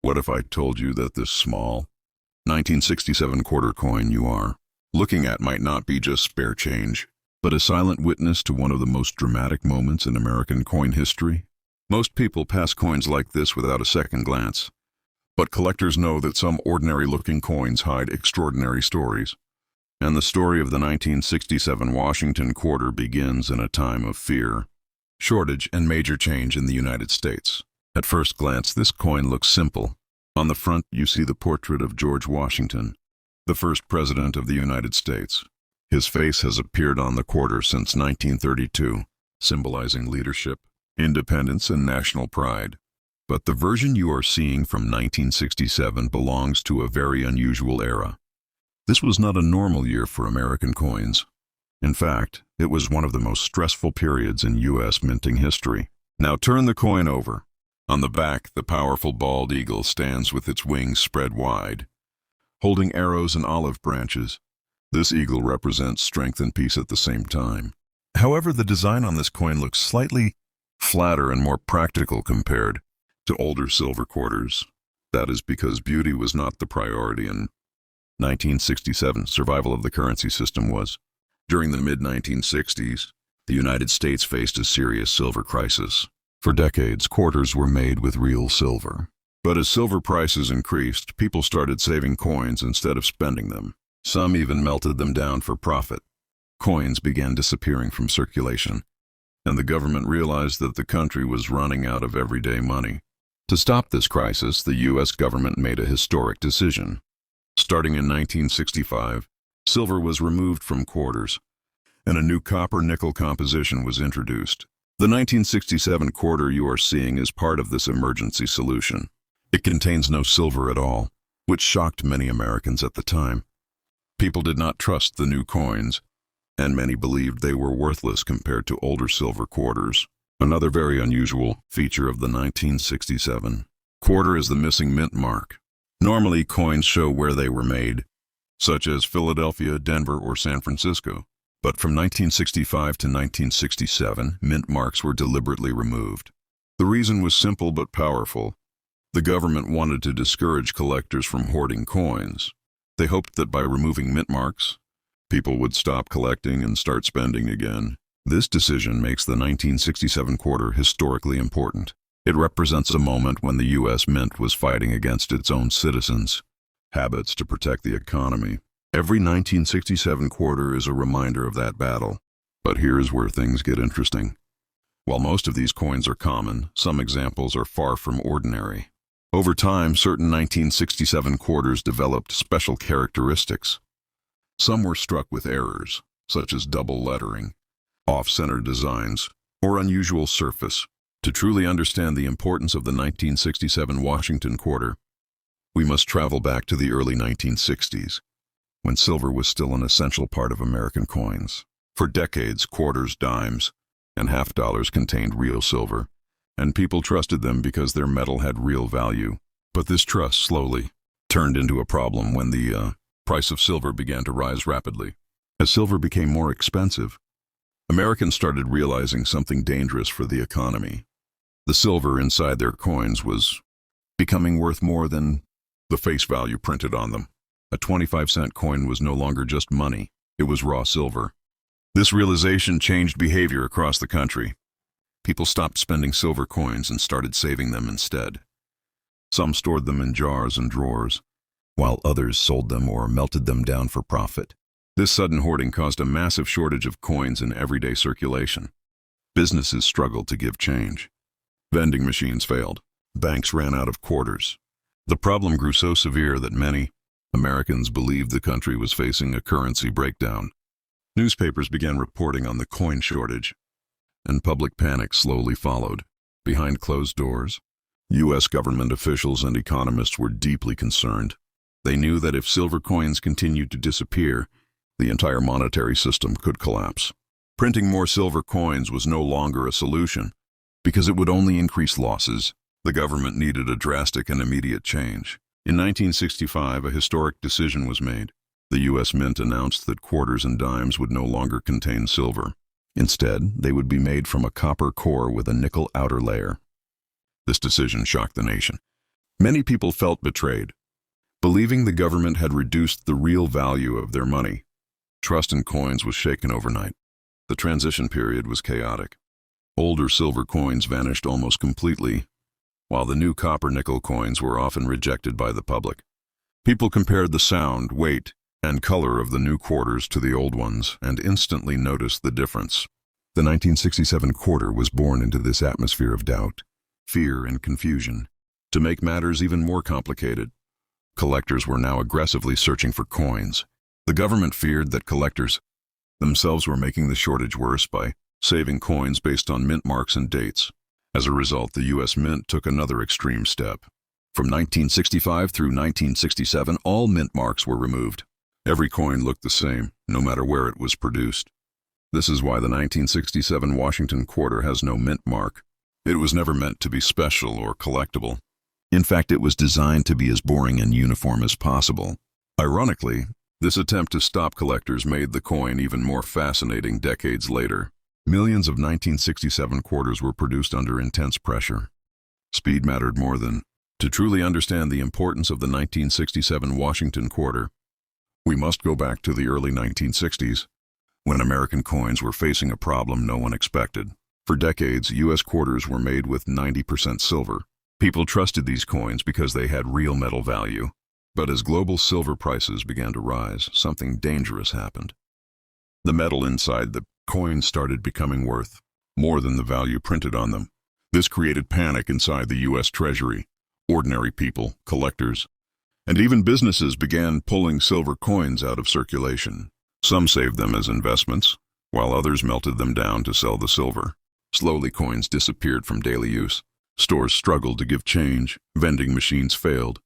What if I told you that this small 1967 quarter coin you are looking at might not be just spare change, but a silent witness to one of the most dramatic moments in American coin history? Most people pass coins like this without a second glance, but collectors know that some ordinary-looking coins hide extraordinary stories. And the story of the 1967 Washington quarter begins in a time of fear, shortage, and major change in the United States. At first glance, this coin looks simple. On the front, you see the portrait of George Washington, the first president of the United States. His face has appeared on the quarter since 1932, symbolizing leadership, independence, and national pride. But the version you are seeing from 1967 belongs to a very unusual era. This was not a normal year for American coins. In fact, it was one of the most stressful periods in U.S. minting history. Now turn the coin over. On the back, the powerful bald eagle stands with its wings spread wide, holding arrows and olive branches. This eagle represents strength and peace at the same time. However, the design on this coin looks slightly flatter and more practical compared to older silver quarters. That is because beauty was not the priority in 1967. Survival of the currency system was. During the mid-1960s, the United States faced a serious silver crisis. For decades, quarters were made with real silver. But as silver prices increased, people started saving coins instead of spending them. Some even melted them down for profit. Coins began disappearing from circulation, and the government realized that the country was running out of everyday money. To stop this crisis, the U.S. government made a historic decision. Starting in 1965, silver was removed from quarters, and a new copper-nickel composition was introduced. The 1967 quarter you are seeing is part of this emergency solution. It contains no silver at all, which shocked many Americans at the time. People did not trust the new coins, and many believed they were worthless compared to older silver quarters. Another very unusual feature of the 1967 quarter is the missing mint mark. Normally, coins show where they were made, such as Philadelphia, Denver, or San Francisco. But from 1965 to 1967, mint marks were deliberately removed. The reason was simple but powerful. The government wanted to discourage collectors from hoarding coins. They hoped that by removing mint marks, people would stop collecting and start spending again. This decision makes the 1967 quarter historically important. It represents a moment when the U.S. Mint was fighting against its own citizens' habits to protect the economy. Every 1967 quarter is a reminder of that battle. But here's where things get interesting. While most of these coins are common, some examples are far from ordinary. Over time, certain 1967 quarters developed special characteristics. Some were struck with errors, such as double lettering, off-center designs, or unusual surface. To truly understand the importance of the 1967 Washington quarter, we must travel back to the early 1960s. When silver was still an essential part of American coins. For decades, quarters, dimes, and half dollars contained real silver, and people trusted them because their metal had real value. But this trust slowly turned into a problem when the price of silver began to rise rapidly. As silver became more expensive, Americans started realizing something dangerous for the economy. The silver inside their coins was becoming worth more than the face value printed on them. A 25-cent coin was no longer just money, it was raw silver. This realization changed behavior across the country. People stopped spending silver coins and started saving them instead. Some stored them in jars and drawers, while others sold them or melted them down for profit. This sudden hoarding caused a massive shortage of coins in everyday circulation. Businesses struggled to give change. Vending machines failed. Banks ran out of quarters. The problem grew so severe that many Americans believed the country was facing a currency breakdown. Newspapers began reporting on the coin shortage, and public panic slowly followed. Behind closed doors, U.S. government officials and economists were deeply concerned. They knew that if silver coins continued to disappear, the entire monetary system could collapse. Printing more silver coins was no longer a solution, because it would only increase losses. The government needed a drastic and immediate change. In 1965, a historic decision was made. The U.S. Mint announced that quarters and dimes would no longer contain silver. Instead, they would be made from a copper core with a nickel outer layer. This decision shocked the nation. Many people felt betrayed, believing the government had reduced the real value of their money. Trust in coins was shaken overnight. The transition period was chaotic. Older silver coins vanished almost completely, while the new copper-nickel coins were often rejected by the public. People compared the sound, weight, and color of the new quarters to the old ones and instantly noticed the difference. The 1967 quarter was born into this atmosphere of doubt, fear, and confusion. To make matters even more complicated, collectors were now aggressively searching for coins. The government feared that collectors themselves were making the shortage worse by saving coins based on mint marks and dates. As a result, the U.S. Mint took another extreme step. From 1965 through 1967, all mint marks were removed. Every coin looked the same, no matter where it was produced. This is why the 1967 Washington quarter has no mint mark. It was never meant to be special or collectible. In fact, it was designed to be as boring and uniform as possible. Ironically, this attempt to stop collectors made the coin even more fascinating decades later. Millions of 1967 quarters were produced under intense pressure. Speed mattered more than. To truly understand the importance of the 1967 Washington quarter, we must go back to the early 1960s, when American coins were facing a problem no one expected. For decades, U.S. quarters were made with 90% silver. People trusted these coins because they had real metal value. But as global silver prices began to rise, something dangerous happened. The metal inside the coins started becoming worth more than the value printed on them. This created panic inside the U.S. Treasury. Ordinary people, collectors, and even businesses began pulling silver coins out of circulation. Some saved them as investments, while others melted them down to sell the silver. Slowly, coins disappeared from daily use. Stores struggled to give change, vending machines failed,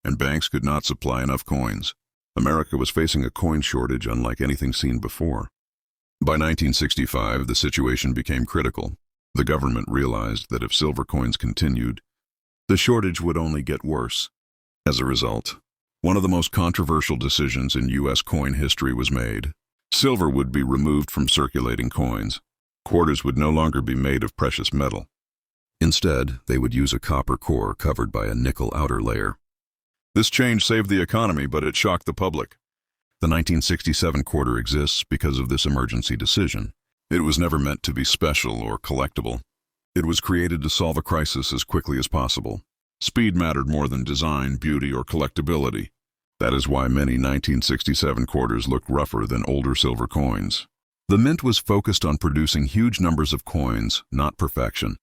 and banks could not supply enough coins. America was facing a coin shortage unlike anything seen before. By 1965, the situation became critical. The government realized that if silver coins continued, the shortage would only get worse. As a result, one of the most controversial decisions in U.S. coin history was made. Silver would be removed from circulating coins. Quarters would no longer be made of precious metal. Instead, they would use a copper core covered by a nickel outer layer. This change saved the economy, but it shocked the public. The 1967 quarter exists because of this emergency decision. It was never meant to be special or collectible. It was created to solve a crisis as quickly as possible. Speed mattered more than design, beauty, or collectability. That is why many 1967 quarters looked rougher than older silver coins. The mint was focused on producing huge numbers of coins, not perfection.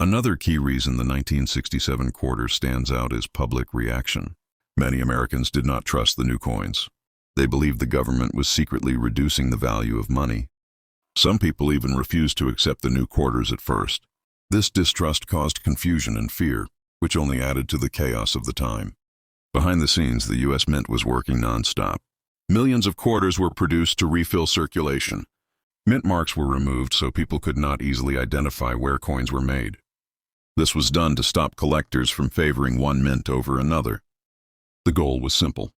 Another key reason the 1967 quarter stands out is public reaction. Many Americans did not trust the new coins. They believed the government was secretly reducing the value of money. Some people even refused to accept the new quarters at first. This distrust caused confusion and fear, which only added to the chaos of the time. Behind the scenes, the U.S. Mint was working nonstop. Millions of quarters were produced to refill circulation. Mint marks were removed so people could not easily identify where coins were made. This was done to stop collectors from favoring one mint over another. The goal was simple: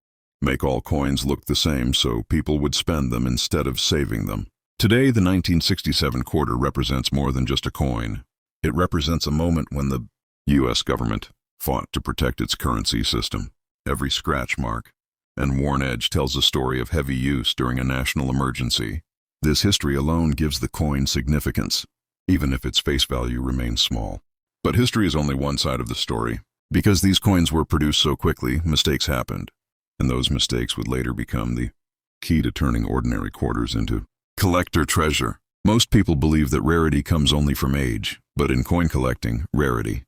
make all coins look the same so people would spend them instead of saving them. Today, the 1967 quarter represents more than just a coin. It represents a moment when the U.S. government fought to protect its currency system. Every scratch mark and worn edge tells a story of heavy use during a national emergency. This history alone gives the coin significance, even if its face value remains small. But history is only one side of the story. Because these coins were produced so quickly, mistakes happened, and those mistakes would later become the key to turning ordinary quarters into collector treasure. Most people believe that rarity comes only from age, but in coin collecting, rarity